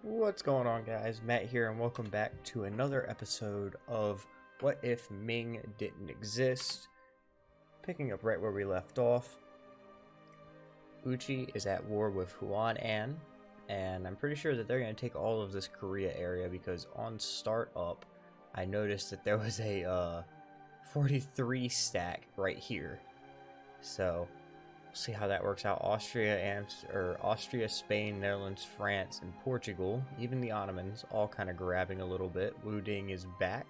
What's going on, guys? Matt here, and welcome back to another episode of What If Ming Didn't Exist? Picking up right where we left off. Uchi is at war with Huan-An, and I'm pretty sure that they're going to take all of this Korea area because on startup, I noticed that there was a 43 stack right here. So we'll see how that works out. Austria, Spain, Netherlands, France, and Portugal, even the Ottomans, all kind of grabbing a little bit. Wu Ding is back.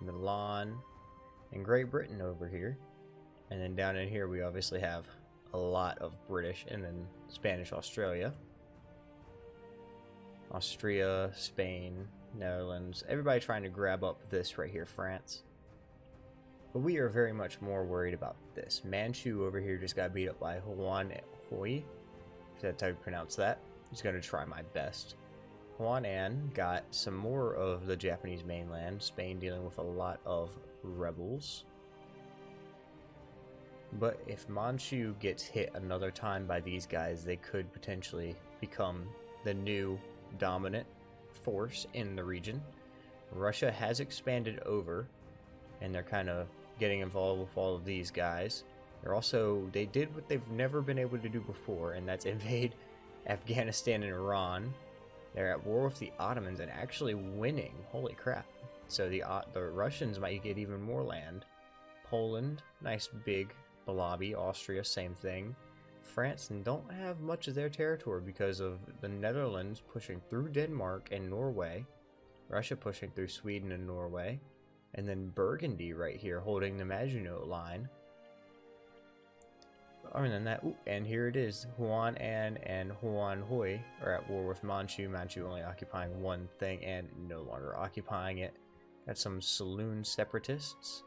Milan and Great Britain over here. And then down in here we obviously have a lot of British and then Spanish Australia. Austria, Spain, Netherlands, everybody trying to grab up this right here, France. But we are very much more worried about this. Manchu over here just got beat up by Huan Hui. If that's how you pronounce that. He's going to try my best. Huan-An got some more of the Japanese mainland. Spain dealing with a lot of rebels. But if Manchu gets hit another time by these guys, they could potentially become the new dominant force in the region. Russia has expanded over, and they're kind of getting involved with all of these guys. They did what they've never been able to do before, and that's invade Afghanistan and Iran. They're at war with the Ottomans and actually winning. Holy crap. So the Russians might get even more land. Poland, nice big blobby. Austria, same thing. France don't have much of their territory because of the Netherlands pushing through Denmark and Norway. Russia pushing through Sweden and Norway. And then Burgundy right here holding the Maginot line. Other than that, and here it is. Huan-An and Huan Hui are at war with Manchu. Manchu only occupying one thing and no longer occupying it. Got some saloon separatists.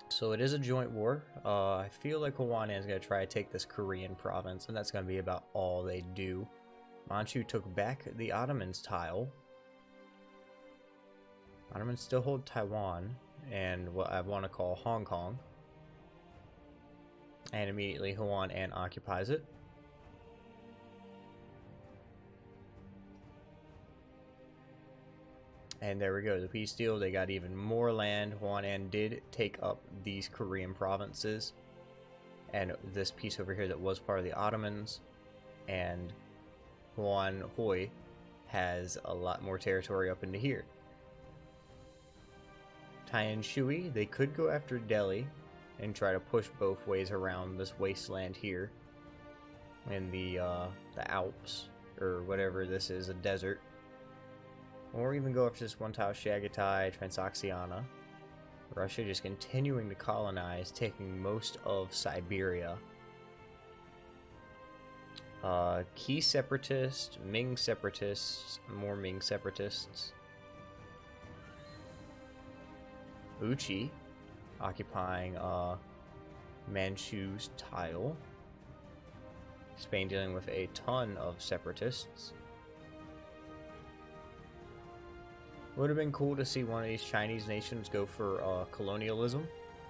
So it is a joint war. I feel like Huan-An is going to try to take this Korean province, and that's going to be about all they do. Manchu took back the Ottomans' tile. Ottomans still hold Taiwan and what I want to call Hong Kong. And immediately Huan-An occupies it. And there we go, the peace deal. They got even more land. Huan-An did take up these Korean provinces. And this piece over here that was part of the Ottomans. And Huan Hui has a lot more territory up into here. Tian Shui, they could go after Delhi and try to push both ways around this wasteland here in the Alps, or whatever this is, a desert. Or even go after this one tile, Chagatai, Transoxiana. Russia just continuing to colonize, taking most of Siberia. Key separatists, Ming separatists, more Ming separatists. Uchi occupying Manchu's tile. Spain dealing with a ton of separatists. Would have been cool to see one of these Chinese nations go for colonialism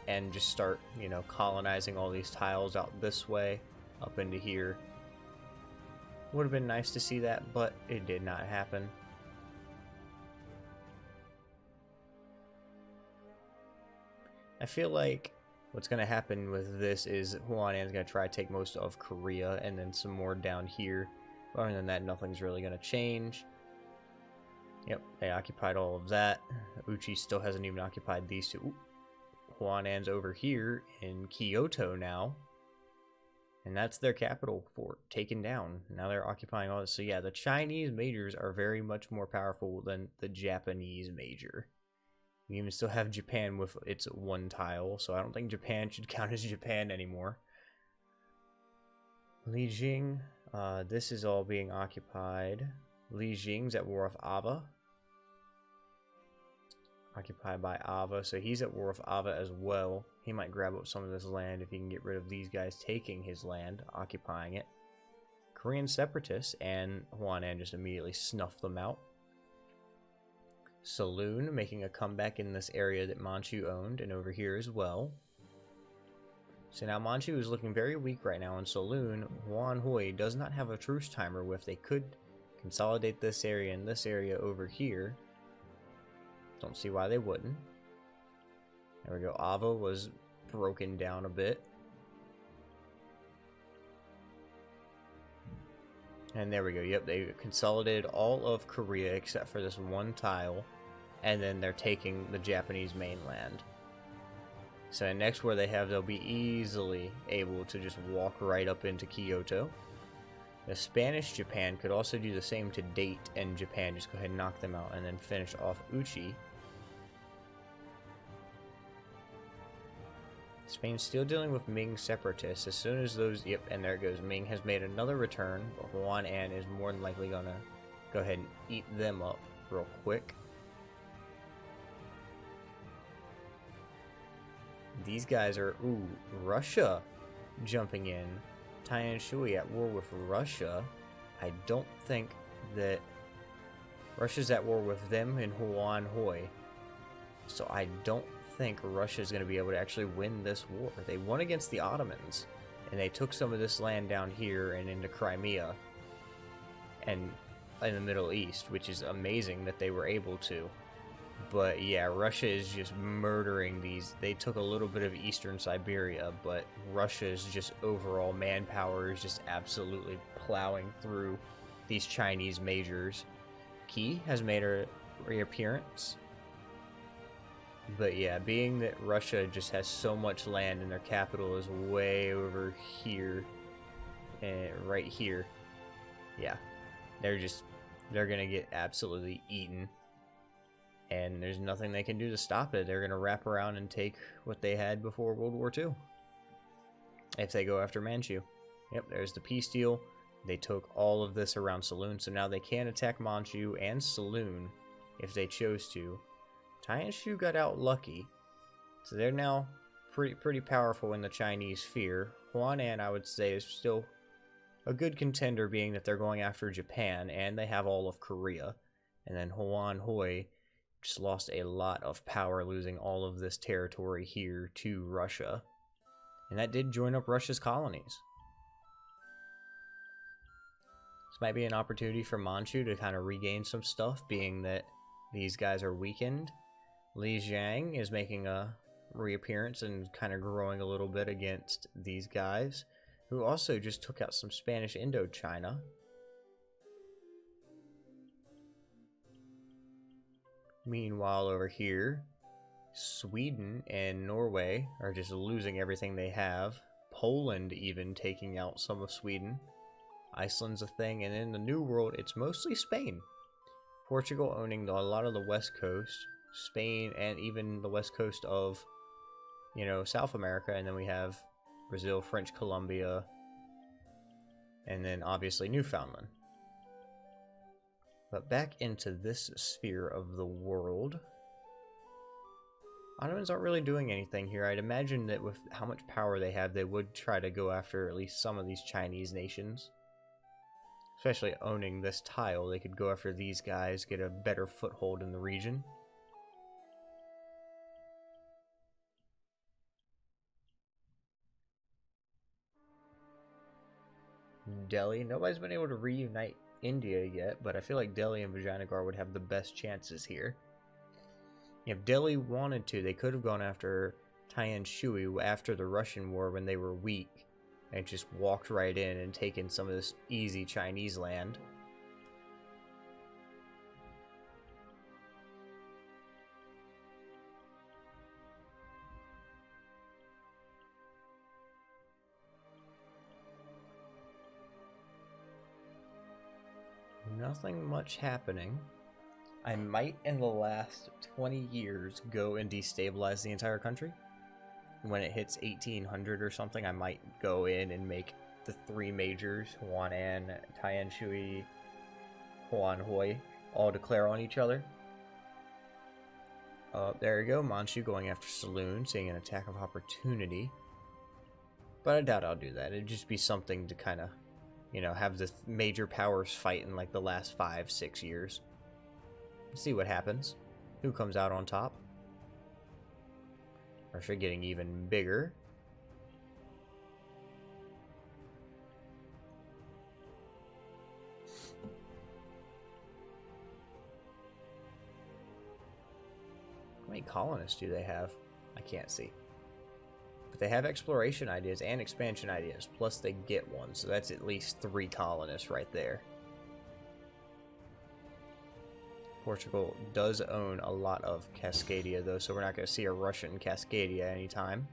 and just start, colonizing all these tiles out this way, up into here. Would have been nice to see that, but it did not happen. I feel like what's going to happen with this is Huan-An is going to try to take most of Korea and then some more down here. But other than that, nothing's really going to change. Yep, they occupied all of that. Uchi still hasn't even occupied these two. Huan-An's over here in Kyoto now. And that's their capital fort, taken down. Now they're occupying all this. So yeah, the Chinese majors are very much more powerful than the Japanese major. You even still have Japan with its one tile, so I don't think Japan should count as Japan anymore. Lijiang, this is all being occupied. Lijiang's at war with Ava. Occupied by Ava, so he's at war with Ava as well. He might grab up some of this land if he can get rid of these guys taking his land, occupying it. Korean separatists, and Huan-An just immediately snuffed them out. Saloon making a comeback in this area that Manchu owned, and over here as well. So now Manchu is looking very weak right now in Saloon. Huan Hui does not have a truce timer with. They could consolidate this area and this area over here. Don't see why they wouldn't. There we go. Ava was broken down a bit. And there we go. Yep, they consolidated all of Korea except for this one tile. And then they're taking the Japanese mainland. So next where they'll be easily able to just walk right up into Kyoto. The Spanish Japan could also do the same to Date and Japan. Just go ahead and knock them out and then finish off Uchi. Spain's still dealing with Ming separatists. As soon as those... Yep, and there it goes. Ming has made another return. But Huan An is more than likely going to go ahead and eat them up real quick. These guys are... Ooh, Russia jumping in. Taiyan Shui at war with Russia. I don't think that... Russia's at war with them in Huan Hoi. So I don't think Russia's going to be able to actually win this war. They won against the Ottomans, and they took some of this land down here and into Crimea and in the Middle East, which is amazing that they were able to. But yeah, Russia is just murdering these. They took a little bit of eastern Siberia, but Russia's just overall manpower is just absolutely plowing through these Chinese majors. Qi has made a reappearance. But yeah, being that Russia just has so much land and their capital is way over here, and right here, yeah, they're gonna get absolutely eaten, and there's nothing they can do to stop it. They're gonna wrap around and take what they had before World War II if they go after Manchu. Yep, there's the peace deal. They took all of this around Saloon, so now they can attack Manchu and Saloon if they chose to. Taiyan Shu got out lucky, so they're now pretty powerful in the Chinese sphere. Huan An, I would say, is still a good contender, being that they're going after Japan, and they have all of Korea. And then Huan Hoi just lost a lot of power, losing all of this territory here to Russia. And that did join up Russia's colonies. This might be an opportunity for Manchu to kind of regain some stuff, being that these guys are weakened. Li Jiang is making a reappearance and kind of growing a little bit against these guys, who also just took out some Spanish Indochina. Meanwhile, over here, Sweden and Norway are just losing everything they have. Poland even taking out some of Sweden. Iceland's a thing, and in the New World, it's mostly Spain. Portugal owning a lot of the west coast. Spain and even the west coast of, South America, and then we have Brazil, French Columbia, and then obviously Newfoundland. But back into this sphere of the world, Ottomans aren't really doing anything here. I'd imagine that with how much power they have, they would try to go after at least some of these Chinese nations. Especially owning this tile, they could go after these guys, get a better foothold in the region. Delhi. Nobody's been able to reunite India yet, but I feel like Delhi and Vijayanagar would have the best chances here. If Delhi wanted to, they could have gone after Taiyan Shui after the Russian war when they were weak, and just walked right in and taken some of this easy Chinese land. Nothing much happening. I might, in the last 20 years, go and destabilize the entire country. When it hits 1800 or something, I might go in and make the three majors, Huan An, Taiyan Shui, Huan Hoi, all declare on each other. There you go, Manchu going after Saloon, seeing an attack of opportunity. But I doubt I'll do that. It'd just be something to kind of, have the major powers fight in like the last 5-6 years. See what happens. Who comes out on top? Russia getting even bigger. many colonists do they have? I can't see. But they have exploration ideas and expansion ideas, plus they get one, so that's at least 3 colonists right there. Portugal does own a lot of Cascadia, though, so we're not going to see a Russian Cascadia anytime.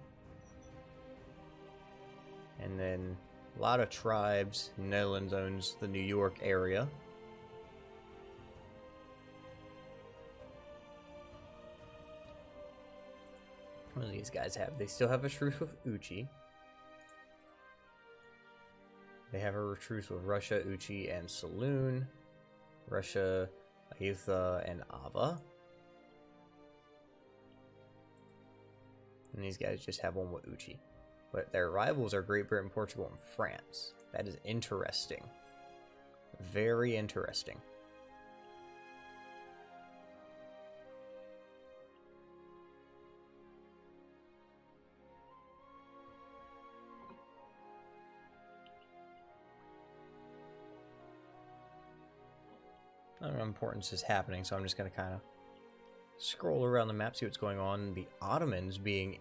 And then a lot of tribes. Netherlands owns the New York area. What do these guys have? They still have a truce with Uchi. They have a truce with Russia, Uchi, and Saloon. Russia, Aitha, and Ava. And these guys just have one with Uchi. But their rivals are Great Britain, Portugal, and France. That is interesting. Very interesting. I don't know importance is happening, so I'm just going to kind of scroll around the map, see what's going on. The Ottomans being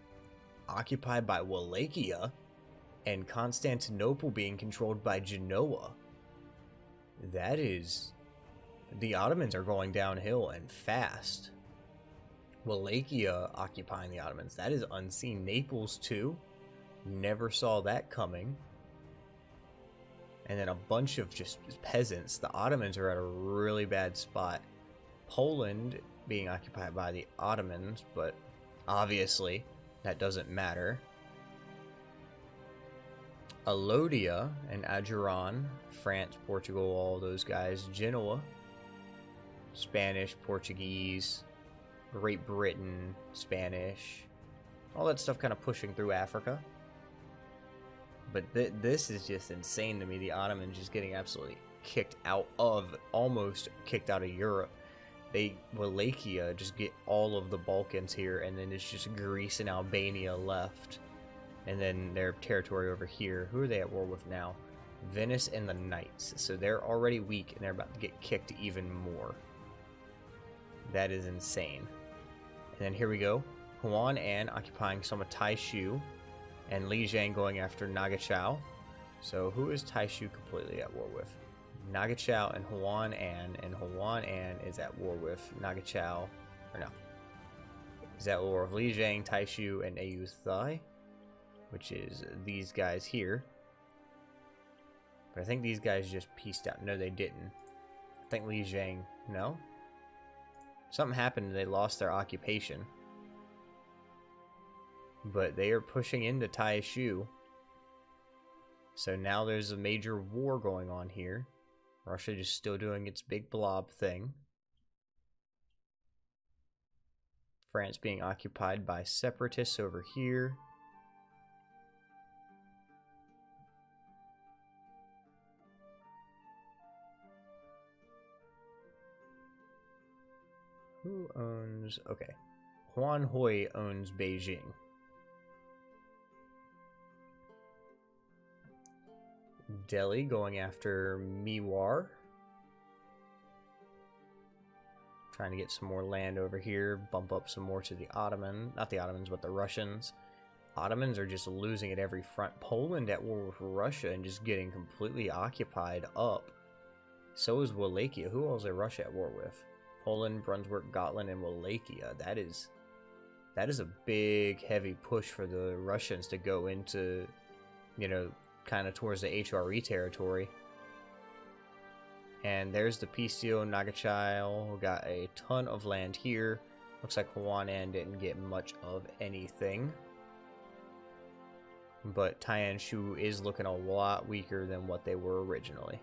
occupied by Wallachia, and Constantinople being controlled by Genoa. That is... the Ottomans are going downhill and fast. Wallachia occupying the Ottomans. That is unseen. Naples, too. Never saw that coming. And then a bunch of just peasants. The Ottomans are at a really bad spot. Poland being occupied by the Ottomans, but obviously that doesn't matter. Alodia and Ajuran, France, Portugal, all those guys. Genoa, Spanish, Portuguese, Great Britain, Spanish. All that stuff kind of pushing through Africa. But this is just insane to me. The Ottomans just getting absolutely kicked out of, almost kicked out of Europe. Wallachia just get all of the Balkans here, and then it's just Greece and Albania left. And then their territory over here. Who are they at war with now? Venice and the Knights. So they're already weak, and they're about to get kicked even more. That is insane. And then here we go. Huan An occupying some of Taishu. And Li Jiang going after Nagachao. So who is Taishu completely at war with? Nagachao and Huan An is at war with Nagachao, or no. Is at war with Li Jiang, Taishu, and Ayu Thai, which is these guys here. But I think these guys just pieced out. No, they didn't. I think Li Jiang, no? Something happened and they lost their occupation. But they are pushing into Taishu. So now there's a major war going on here. Russia just still doing its big blob thing. France being occupied by separatists over here. Who owns... okay. Huan Hui owns Beijing. Delhi going after Mewar. Trying to get some more land over here. Bump up some more to the Ottoman. Not the Ottomans, but the Russians. Ottomans are just losing at every front. Poland at war with Russia and just getting completely occupied up. So is Wallachia. Who else is Russia at war with? Poland, Brunswick, Gotland, and Wallachia. That is a big, heavy push for the Russians to go into, you know, kind of towards the HRE territory. And there's the peace deal. Nagachao got a ton of land here. Looks like Huan An didn't get much of anything. But Tianshu is looking a lot weaker than what they were originally.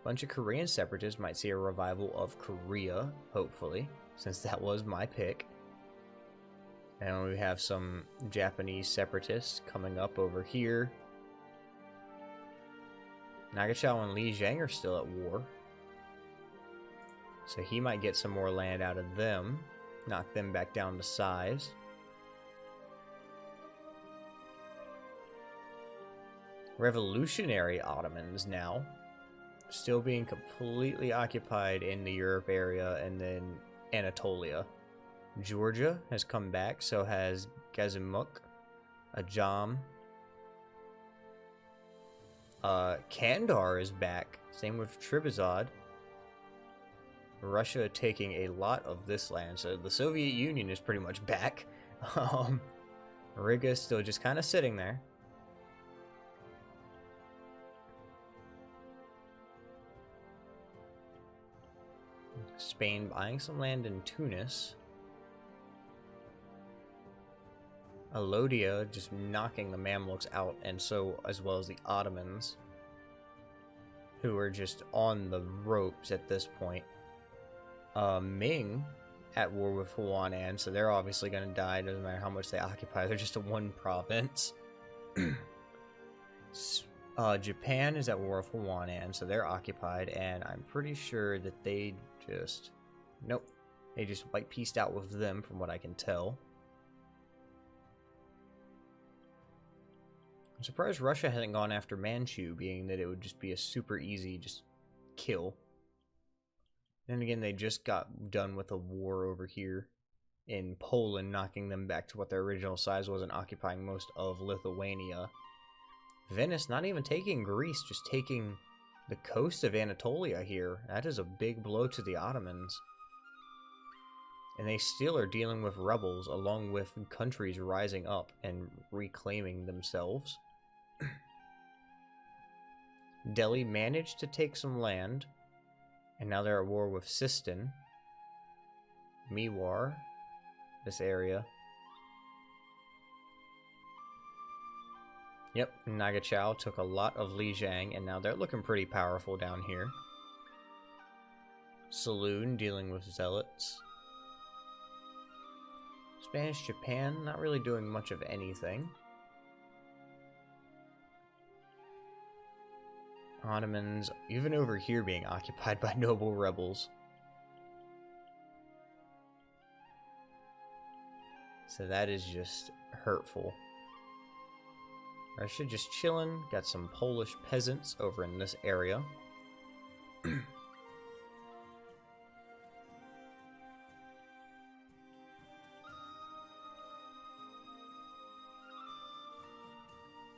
Bunch of Korean separatists might see a revival of Korea, hopefully, since that was my pick. And we have some Japanese separatists coming up over here. Nagachao and Li Jiang are still at war. So he might get some more land out of them. Knock them back down to size. Revolutionary Ottomans now. Still being completely occupied in the Europe area and then Anatolia. Georgia has come back, so has Gazimuk, Ajam. Kandar is back. Same with Tribizad. Russia taking a lot of this land, so the Soviet Union is pretty much back. Riga is still just kind of sitting there. Spain buying some land in Tunis. Alodia just knocking the Mamluks out, and so as well as the Ottomans, who are just on the ropes at this point. Ming at war with Huanan, so they're obviously going to die, doesn't matter how much they occupy, they're just a one province. Japan is at war with Huanan, so they're occupied, and I'm pretty sure that they just... Nope. They just white-pieced out with them, from what I can tell. I'm surprised Russia hasn't gone after Manchu, being that it would just be a super easy just kill. Then again, they just got done with a war over here in Poland, knocking them back to what their original size was and occupying most of Lithuania. Venice not even taking Greece, just taking the coast of Anatolia here. That is a big blow to the Ottomans. And they still are dealing with rebels, along with countries rising up and reclaiming themselves. Delhi managed to take some land, and now they're at war with Sistan. Mewar, this area. Yep, Nagachao took a lot of Lijiang, and now they're looking pretty powerful down here. Saloon dealing with zealots. Spanish Japan not really doing much of anything. Ottomans, even over here, being occupied by noble rebels. So that is just hurtful. Russia just chilling. Got some Polish peasants over in this area.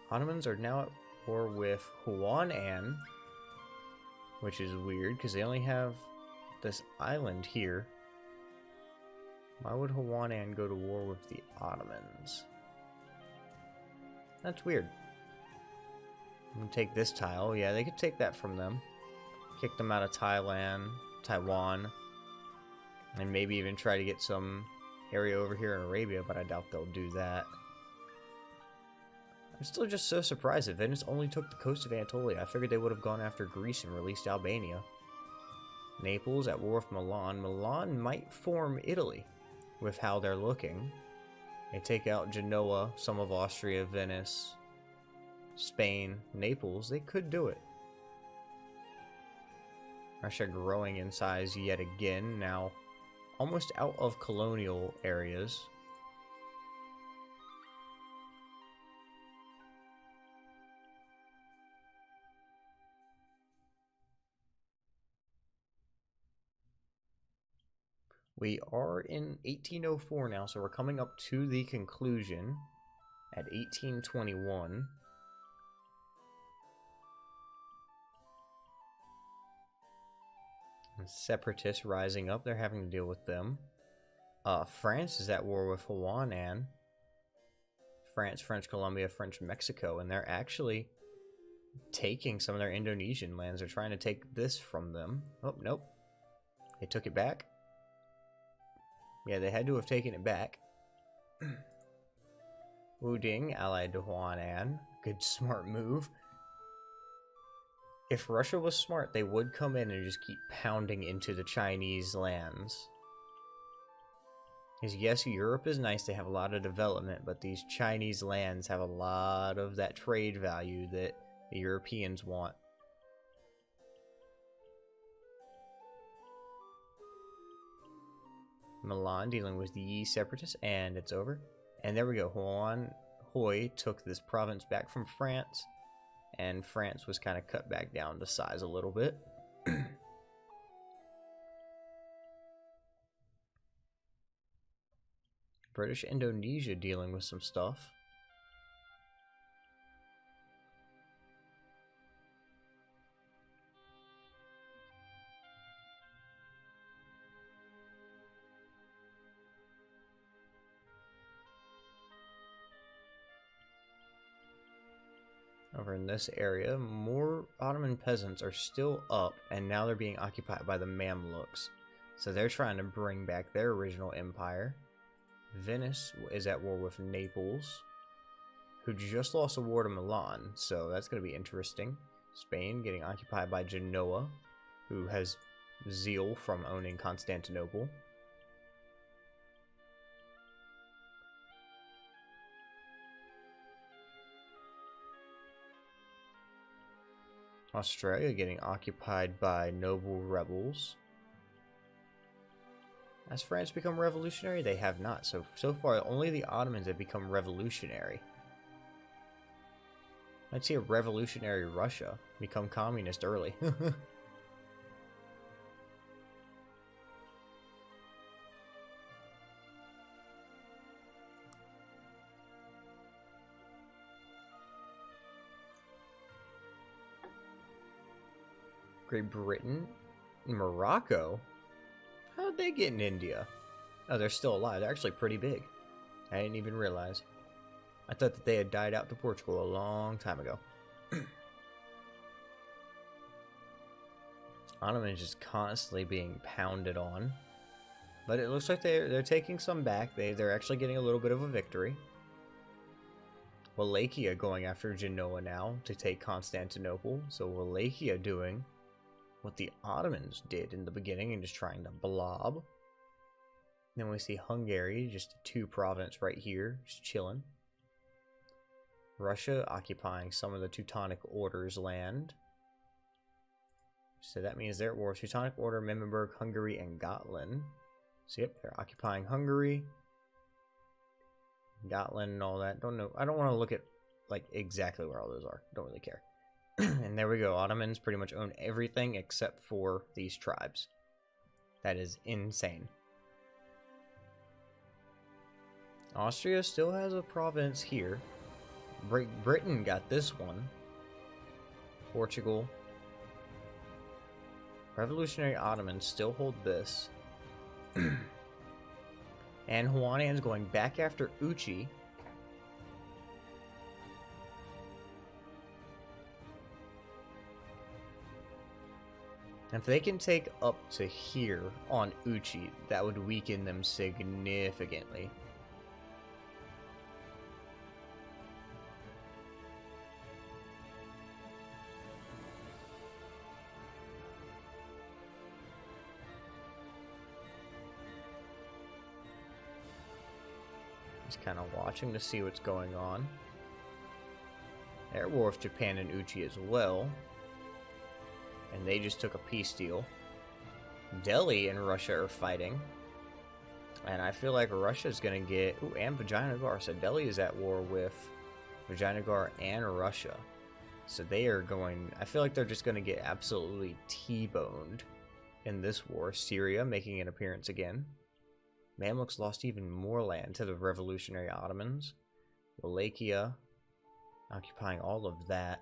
Ottomans are now at war with Huanan, which is weird because they only have this island here. Why would Huanan go to war with the Ottomans? That's weird. I'm gonna take this tile. Yeah, they could take that from them. Kick them out of Thailand, Taiwan, and maybe even try to get some area over here in Arabia, but I doubt they'll do that. I'm still just so surprised that Venice only took the coast of Anatolia. I figured they would have gone after Greece and released Albania. Naples at war with Milan. Milan might form Italy with how they're looking. They take out Genoa, some of Austria, Venice, Spain, Naples. They could do it. Russia growing in size yet again, now almost out of colonial areas. We are in 1804 now, so we're coming up to the conclusion at 1821. Separatists rising up, they're having to deal with them. France is at war with Huanan. France, French Colombia, French Mexico, and they're actually taking some of their Indonesian lands. They're trying to take this from them. Oh, nope. They took it back. Yeah, they had to have taken it back. Wuding, allied to Huanan. Good, smart move. If Russia was smart, they would come in and just keep pounding into the Chinese lands. Because yes, Europe is nice, they have a lot of development, but these Chinese lands have a lot of that trade value that the Europeans want. Milan dealing with the Yi separatists, and it's over. And there we go. Huan Hoi took this province back from France, and France was kind of cut back down to size a little bit. British Indonesia dealing with some stuff. Over in this area, more Ottoman peasants are still up, and now they're being occupied by the Mamluks. So they're trying to bring back their original empire. Venice is at war with Naples, who just lost a war to Milan, so that's going to be interesting. Spain getting occupied by Genoa, who has zeal from owning Constantinople. Australia getting occupied by noble rebels. Has France become revolutionary? They have not. So far, only the Ottomans have become revolutionary. I'd see a revolutionary Russia become communist early. Great Britain, Morocco. How'd they get in India? Oh, they're still alive. They're actually pretty big. I didn't even realize. I thought that they had died out to Portugal a long time ago. Ottomans just constantly being pounded on. But it looks like they're taking some back. They're actually getting a little bit of a victory. Wallachia going after Genoa now to take Constantinople. So Wallachia doing what the Ottomans did in the beginning and just trying to blob. Then we see Hungary, just a 2-province right here, just chilling. Russia occupying some of the Teutonic Order's land. So that means they're at war with Teutonic Order, Memmenberg, Hungary, and Gotland. So yep, they're occupying Hungary, Gotland, and all that. Don't know. I don't want to look at like exactly where all those are. Don't really care. And there we go. Ottomans pretty much own everything except for these tribes. That is insane. Austria still has a province here. Britain got this one. Portugal. Revolutionary Ottomans still hold this. And Huanayan's going back after Uchi. If they can take up to here on Uchi, that would weaken them significantly. Just kind of watching to see what's going on. They're at war with Japan and Uchi as well. And they just took a peace deal. Delhi and Russia are fighting. And I feel like Russia's going to get... Ooh, and Vijayanagar. So Delhi is at war with Vijayanagar and Russia. So they are going... I feel like they're just going to get absolutely T-boned in this war. Syria making an appearance again. Mamluks lost even more land to the revolutionary Ottomans. Wallachia occupying all of that.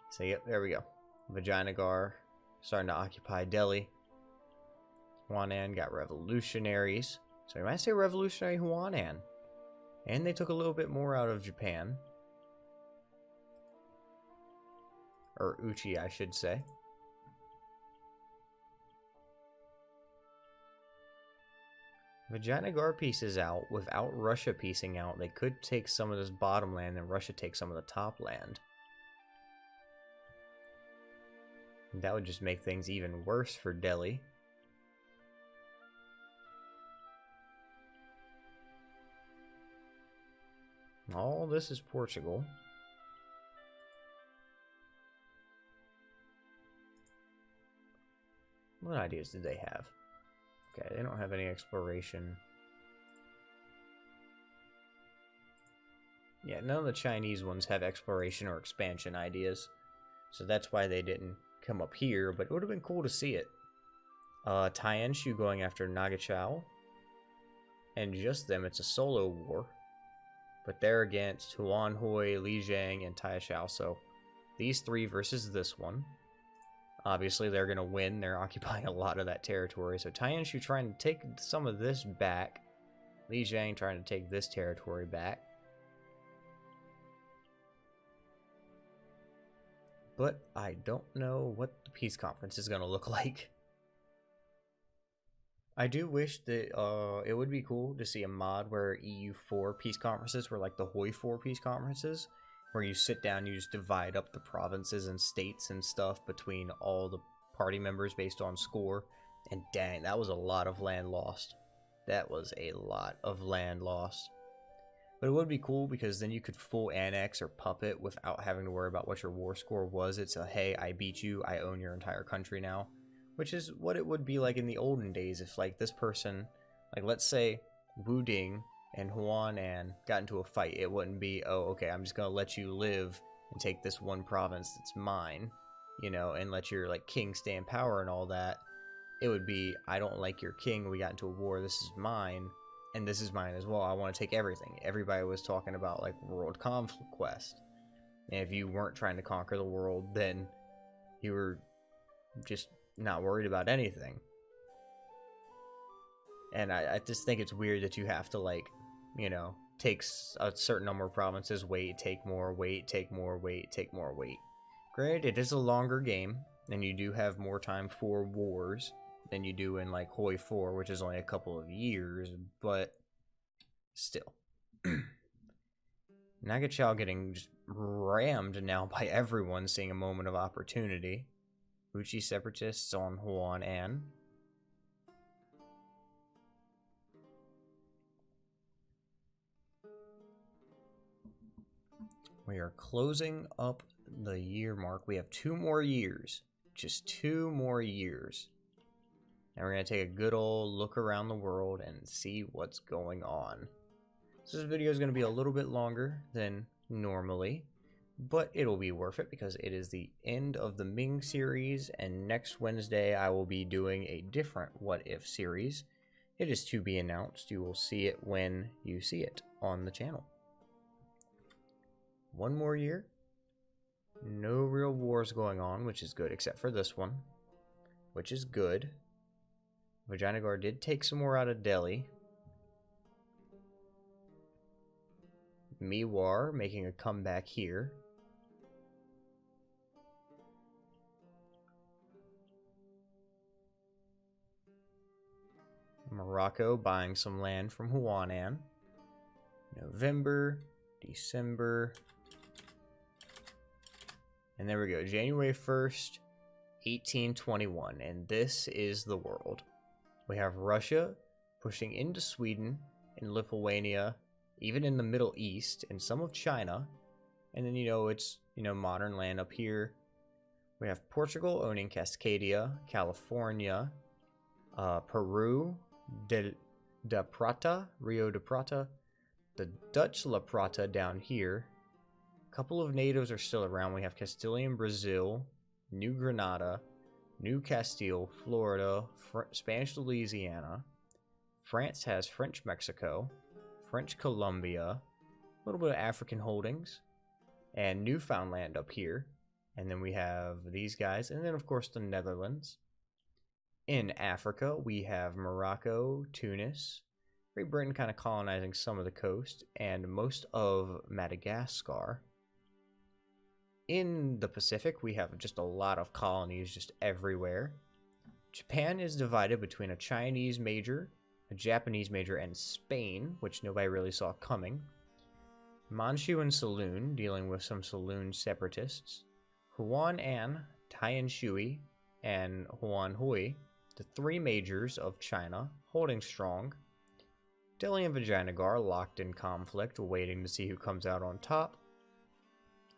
So yep, there we go. Vijayanagar starting to occupy Delhi. Huanan got revolutionaries. So you might say revolutionary Huanan. And they took a little bit more out of Japan. Or Uchi, I should say. Vijayanagar pieces out. Without Russia piecing out, they could take some of this bottom land and Russia take some of the top land. That would just make things even worse for Delhi. All this is Portugal. What ideas did they have? Okay, they don't have any exploration. Yeah, none of the Chinese ones have exploration or expansion ideas. So that's why they didn't come up here, but it would have been cool to see it. Tianshu going after Nagachao. And just them, it's a solo war. But they're against Huan Hui, Li Jiang, and Taishao. So these three versus this one. Obviously, they're going to win. They're occupying a lot of that territory. So Tianshu trying to take some of this back. Li Jiang trying to take this territory back. But I don't know what the peace conference is going to look like. I do wish that it would be cool to see a mod where EU4 peace conferences were like the Hoi4 peace conferences, where you sit down, you just divide up the provinces and states and stuff between all the party members based on score. And dang, that was a lot of land lost. That was a lot of land lost. But it would be cool because then you could full annex or puppet without having to worry about what your war score was. It's a, hey, I beat you, I own your entire country now. Which is what it would be like in the olden days if, like, this person, like, let's say Wu Ding and Huanan got into a fight. It wouldn't be, oh, okay, I'm just going to let you live and take this one province that's mine, you know, and let your, like, king stay in power and all that. It would be, I don't like your king, we got into a war, this is mine, and this is mine as well. I want to take everything. Everybody was talking about, like, world conquest. And if you weren't trying to conquer the world, then you were just not worried about anything. And I just think it's weird that you have to, like, you know, take a certain number of provinces, wait, take more, wait, take more, wait, take more, wait. Granted, it is a longer game, and you do have more time for wars than you do in, like, Hoi 4, which is only a couple of years, but still. Nagachao getting just rammed now by everyone, seeing a moment of opportunity. Uchi separatists on Huanan. We are closing up the year mark. We have 2 more years. Just 2 more years. And we're going to take a good old look around the world and see what's going on. So this video is going to be a little bit longer than normally, but it'll be worth it because it is the end of the Ming series, and next Wednesday I will be doing a different What If series. It is to be announced. You will see it when you see it on the channel. 1 more year. No real wars going on, which is good, except for this one, which is good. Vijayanagar did take some more out of Delhi. Mewar making a comeback here. Morocco buying some land from Huanan. November, December. And there we go. January 1st, 1821. And this is the world. We have Russia pushing into Sweden and Lithuania, even in the Middle East and some of China. And then, you know, it's, you know, modern land up here. We have Portugal owning Cascadia, California, Peru, de Prata, Rio de Prata, the Dutch La Prata down here. A couple of natives are still around. We have Castilian Brazil, New Granada, New Castile, Florida, Spanish Louisiana. France has French Mexico, French Colombia, a little bit of African holdings, and Newfoundland up here. And then we have these guys, and then of course the Netherlands. In Africa, we have Morocco, Tunis, Great Britain kind of colonizing some of the coast, and most of Madagascar. In the Pacific, we have just a lot of colonies just everywhere. Japan is divided between a Chinese major, a Japanese major, and Spain, which nobody really saw coming. Manchu and Saloon, dealing with some Saloon separatists. Huanan, Tianshui, and Huan Hui, the 3 majors of China, holding strong. Delhi and Vijayanagar locked in conflict, waiting to see who comes out on top.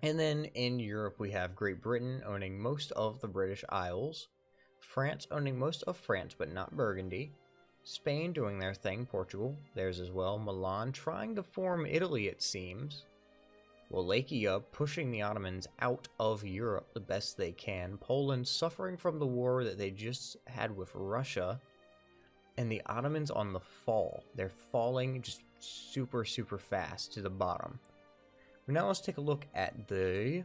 And then in Europe, we have Great Britain owning most of the British Isles, France owning most of France but not Burgundy, Spain doing their thing, Portugal, theirs as well, Milan trying to form Italy, it seems. Wallachia pushing the Ottomans out of Europe the best they can. Poland suffering from the war that they just had with Russia. And the Ottomans on the fall. They're falling just super, super fast to the bottom. Now let's take a look at the...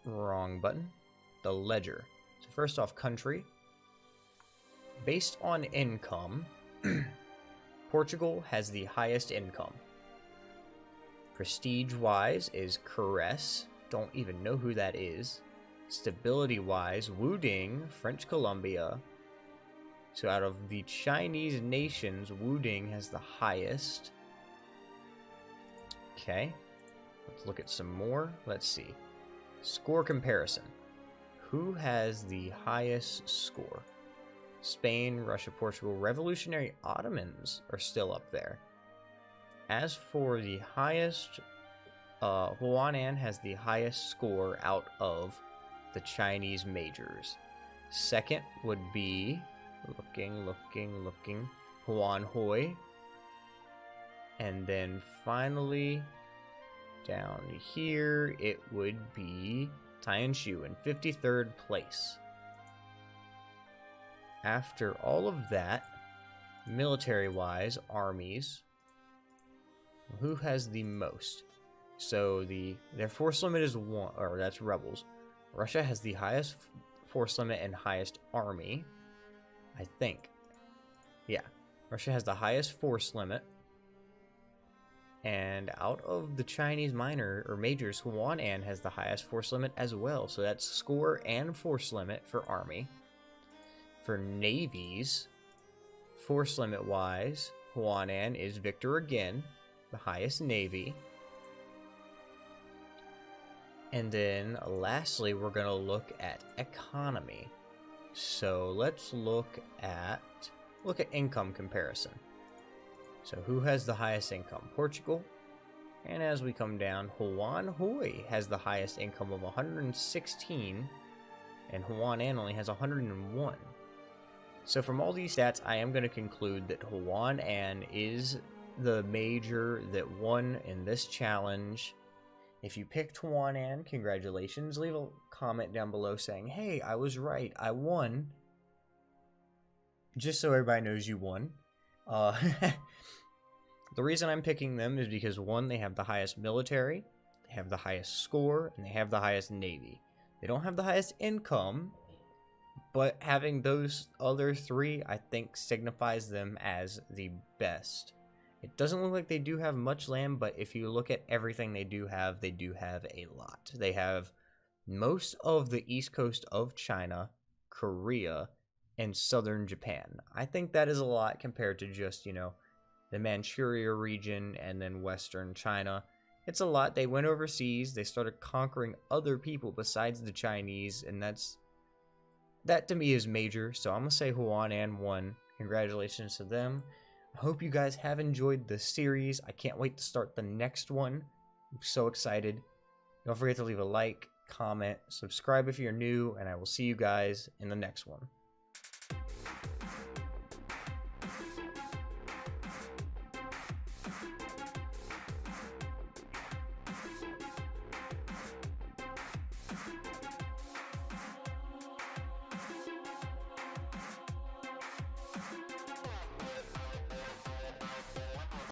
wrong button. The ledger. So first off, country. Based on income, Portugal has the highest income. Prestige-wise is Caress. Don't even know who that is. Stability-wise, Wuding, French Columbia. So out of the Chinese nations, Wuding has the highest. Okay. Let's look at some more. Let's see. Score comparison. Who has the highest score? Spain, Russia, Portugal. Revolutionary Ottomans are still up there. As for the highest, Huanan has the highest score out of the Chinese majors. Second would be, looking, Huanhui. And then finally, down here, it would be Tianshu in 53rd place. After all of that, military-wise, armies, who has the most? So their force limit is 1, or that's rebels. Russia has the highest force limit and highest army, I think. Yeah, Russia has the highest force limit. And out of the Chinese majors, Huanan has the highest force limit as well. So that's score and force limit for army. For navies, force limit wise, Huanan is victor again, the highest navy. And then lastly, we're going to look at economy. So let's look at income comparison. So who has the highest income? Portugal. And as we come down, Huanhui has the highest income of 116, and Huanan only has 101. So from all these stats, I am going to conclude that Huanan is the major that won in this challenge. If you picked Huanan, congratulations. Leave a comment down below saying, hey, I was right, I won. Just so everybody knows you won. The reason I'm picking them is because, one, they have the highest military, they have the highest score, and they have the highest navy. They don't have the highest income, but having those other three, I think, signifies them as the best. It doesn't look like they do have much land, but if you look at everything they do have a lot. They have most of the east coast of China, Korea, and southern Japan. I think that is a lot compared to just, the Manchuria region and then western China. It's a lot. They went overseas. They started conquering other people besides the Chinese, and that to me is major. So I'm going to say Huanan won. Congratulations to them. I hope you guys have enjoyed the series. I can't wait to start the next one. I'm so excited. Don't forget to leave a like, comment, subscribe if you're new, and I will see you guys in the next one.